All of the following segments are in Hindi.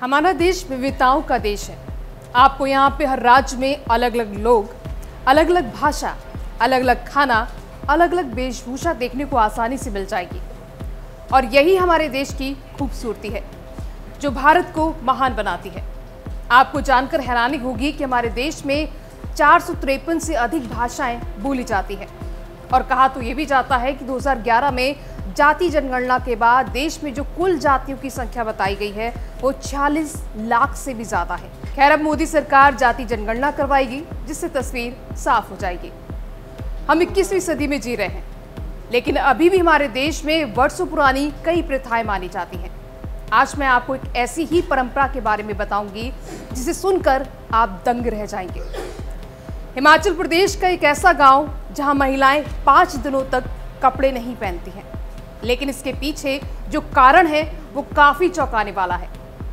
हमारा देश विविधताओं का देश है। आपको यहाँ पे हर राज्य में अलग अलग लोग, अलग अलग भाषा, अलग अलग खाना, अलग अलग वेशभूषा देखने को आसानी से मिल जाएगी। और यही हमारे देश की खूबसूरती है जो भारत को महान बनाती है। आपको जानकर हैरानी होगी कि हमारे देश में 453 से अधिक भाषाएं बोली जाती हैं। और कहा तो ये भी जाता है कि 2011 में जाति जनगणना के बाद देश में जो कुल जातियों की संख्या बताई गई है वो 46 लाख से भी ज्यादा है। खैर, अब मोदी सरकार जाति जनगणना करवाएगी जिससे तस्वीर साफ हो जाएगी। हम 21वीं सदी में जी रहे हैं, लेकिन अभी भी हमारे देश में वर्षों पुरानी कई प्रथाएं मानी जाती हैं। आज मैं आपको एक ऐसी ही परंपरा के बारे में बताऊंगी जिसे सुनकर आप दंग रह जाएंगे। हिमाचल प्रदेश का एक ऐसा गांव जहां महिलाएं 5 दिनों तक कपड़े नहीं पहनती हैं, लेकिन इसके पीछे जो कारण है वो काफी चौंकाने वाला है,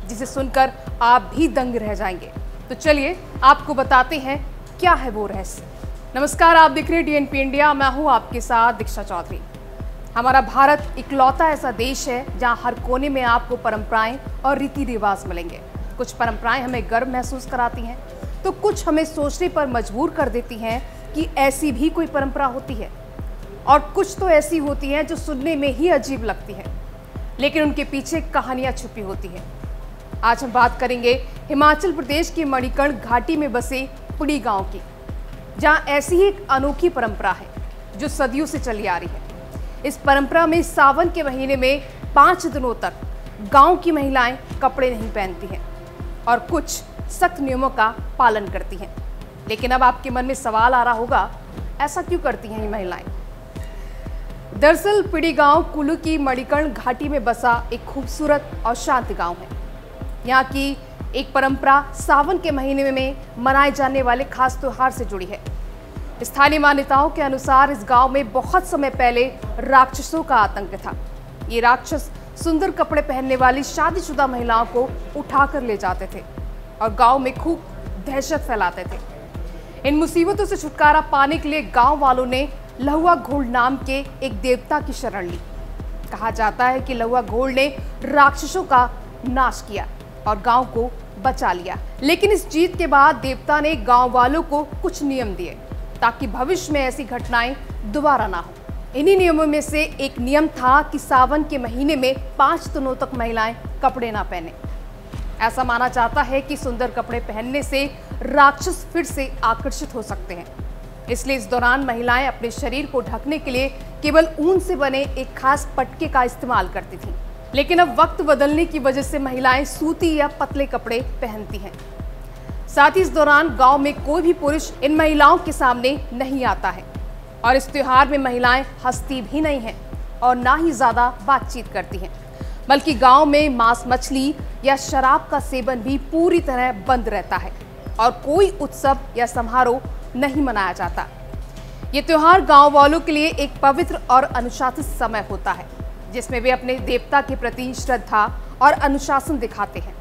जिसे सुनकर आप भी दंग रह जाएंगे। तो चलिए आपको बताते हैं क्या है वो रहस्य। नमस्कार, आप देख रहे हैं DNP इंडिया। मैं हूं आपके साथ दीक्षा चौधरी। हमारा भारत इकलौता ऐसा देश है जहां हर कोने में आपको परंपराएं और रीति रिवाज मिलेंगे। कुछ परंपराएं हमें गर्व महसूस कराती हैं, तो कुछ हमें सोचने पर मजबूर कर देती हैं कि ऐसी भी कोई परंपरा होती है। और कुछ तो ऐसी होती हैं जो सुनने में ही अजीब लगती हैं, लेकिन उनके पीछे कहानियां छुपी होती हैं। आज हम बात करेंगे हिमाचल प्रदेश की मणिकर्ण घाटी में बसे पुड़ी गांव की, जहां ऐसी ही एक अनोखी परंपरा है जो सदियों से चली आ रही है। इस परंपरा में सावन के महीने में 5 दिनों तक गांव की महिलाएं कपड़े नहीं पहनती हैं और कुछ सख्त नियमों का पालन करती हैं। लेकिन अब आपके मन में सवाल आ रहा होगा, ऐसा क्यों करती हैं ये महिलाएं? दरअसल पिड़ी गांव कुल्लू की मणिकर्ण घाटी में बसा एक खूबसूरत और शांत गांव है। यहाँ की एक परंपरा सावन के महीने में मनाए जाने वाले खास त्योहार से जुड़ी है। स्थानीय मान्यताओं के अनुसार इस गांव में बहुत समय पहले राक्षसों का आतंक था। ये राक्षस सुंदर कपड़े पहनने वाली शादीशुदा महिलाओं को उठाकर ले जाते थे और गांव में खूब दहशत फैलाते थे। इन मुसीबतों से छुटकारा पाने के लिए गांव वालों ने लहुआ घोल नाम के एक देवता की शरण ली। कहा जाता है कि लहुआ घोल ने राक्षसों का नाश किया और गांव को बचा लिया। लेकिन इस जीत के बाद देवता ने गांव वालों को कुछ नियम दिए ताकि भविष्य में ऐसी घटनाएं दोबारा ना हो। इन्हीं नियमों में से एक नियम था कि सावन के महीने में 5 दिनों तक महिलाएं कपड़े ना पहने। ऐसा माना जाता है कि सुंदर कपड़े पहनने से राक्षस फिर से आकर्षित हो सकते हैं। इसलिए इस दौरान महिलाएं अपने शरीर को ढकने के लिए केवल ऊन से बने एक खास पटके का इस्तेमाल करती थीं। लेकिन अब वक्त बदलने की वजह से महिलाएं सूती या पतले कपड़े पहनती हैं। साथ ही इस दौरान गांव में कोई भी पुरुष इन महिलाओं के सामने नहीं आता है और इस त्योहार में महिलाएं हंसती भी नहीं हैं और ना ही ज्यादा बातचीत करती हैं, बल्कि गांव में मांस मछली या शराब का सेवन भी पूरी तरह बंद रहता है और कोई उत्सव या समारोह नहीं मनाया जाता। ये त्योहार गांव वालों के लिए एक पवित्र और अनुशासित समय होता है, जिसमें वे अपने देवता के प्रति श्रद्धा और अनुशासन दिखाते हैं।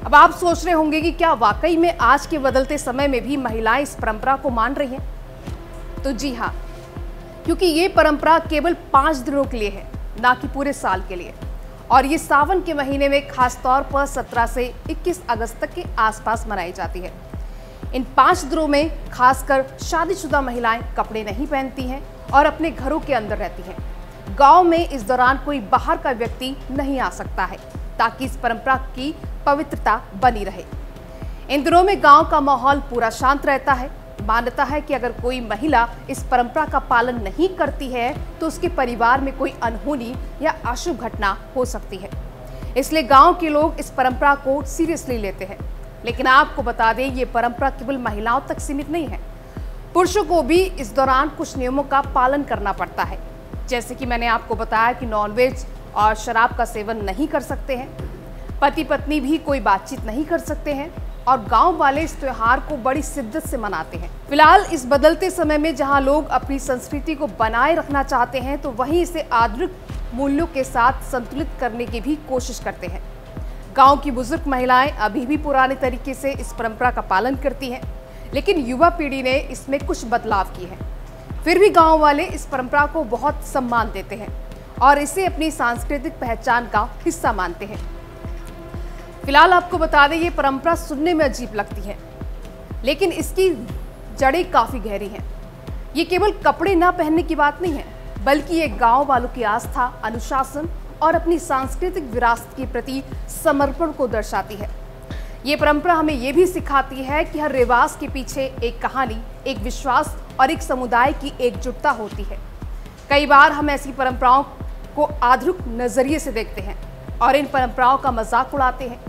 अब आप सोच रहे होंगे कि क्या वाकई में आज के बदलते समय में भी महिलाएं इस परंपरा को मान रही हैं? तो जी हाँ, क्योंकि ये परंपरा केवल 5 दिनों के लिए है, ना कि पूरे साल के लिए। और ये सावन के महीने में खास तौर पर 17 से 21 अगस्त तक के आसपास मनाई जाती है। इन 5 दिनों में खासकर शादीशुदा महिलाएं कपड़े नहीं पहनती हैं और अपने घरों के अंदर रहती हैं। गांव में इस दौरान कोई बाहर का व्यक्ति नहीं आ सकता है ताकि इस परंपरा की पवित्रता बनी रहे। इन दिनों में गांव का माहौल पूरा शांत रहता है। मान्यता है कि अगर कोई महिला इस परंपरा का पालन नहीं करती है तो उसके परिवार में कोई अनहोनी या अशुभ घटना हो सकती है। इसलिए गांव के लोग इस परंपरा को सीरियसली लेते हैं। लेकिन आपको बता दें, ये परंपरा केवल महिलाओं तक सीमित नहीं है। पुरुषों को भी इस दौरान कुछ नियमों का पालन करना पड़ता है, जैसे कि मैंने आपको बताया कि नॉनवेज और शराब का सेवन नहीं कर सकते हैं, पति पत्नी भी कोई बातचीत नहीं कर सकते हैं और गांव वाले इस त्योहार को बड़ी शिद्दत से मनाते हैं। फिलहाल इस बदलते समय में जहां लोग अपनी संस्कृति को बनाए रखना चाहते हैं, तो वहीं इसे आधुनिक मूल्यों के साथ संतुलित करने की भी कोशिश करते हैं। गांव की बुजुर्ग महिलाएं अभी भी पुराने तरीके से इस परंपरा का पालन करती हैं, लेकिन युवा पीढ़ी ने इसमें कुछ बदलाव किए हैं। फिर भी गांव वाले इस परंपरा को बहुत सम्मान देते हैं और इसे अपनी सांस्कृतिक पहचान का हिस्सा मानते हैं। फिलहाल आपको बता दें, ये परंपरा सुनने में अजीब लगती है, लेकिन इसकी जड़ें काफ़ी गहरी हैं। ये केवल कपड़े ना पहनने की बात नहीं है, बल्कि ये गांव वालों की आस्था, अनुशासन और अपनी सांस्कृतिक विरासत के प्रति समर्पण को दर्शाती है। ये परंपरा हमें ये भी सिखाती है कि हर रिवाज के पीछे एक कहानी, एक विश्वास और एक समुदाय की एकजुटता होती है। कई बार हम ऐसी परंपराओं को आधुनिक नजरिए से देखते हैं और इन परंपराओं का मजाक उड़ाते हैं,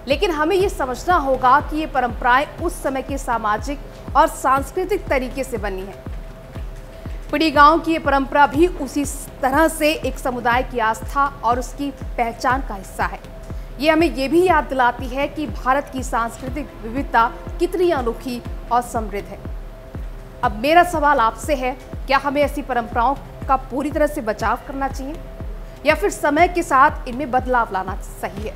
लेकिन हमें ये समझना होगा कि ये परंपराएं उस समय के सामाजिक और सांस्कृतिक तरीके से बनी हैं। पिड़ी गांव की ये परंपरा भी उसी तरह से एक समुदाय की आस्था और उसकी पहचान का हिस्सा है। ये हमें ये भी याद दिलाती है कि भारत की सांस्कृतिक विविधता कितनी अनोखी और समृद्ध है। अब मेरा सवाल आपसे है, क्या हमें ऐसी परंपराओं का पूरी तरह से बचाव करना चाहिए या फिर समय के साथ इनमें बदलाव लाना सही है?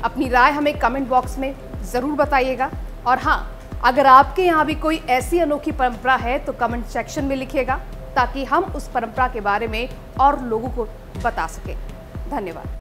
अपनी राय हमें कमेंट बॉक्स में ज़रूर बताइएगा। और हाँ, अगर आपके यहाँ भी कोई ऐसी अनोखी परंपरा है तो कमेंट सेक्शन में लिखिएगा, ताकि हम उस परंपरा के बारे में और लोगों को बता सकें। धन्यवाद।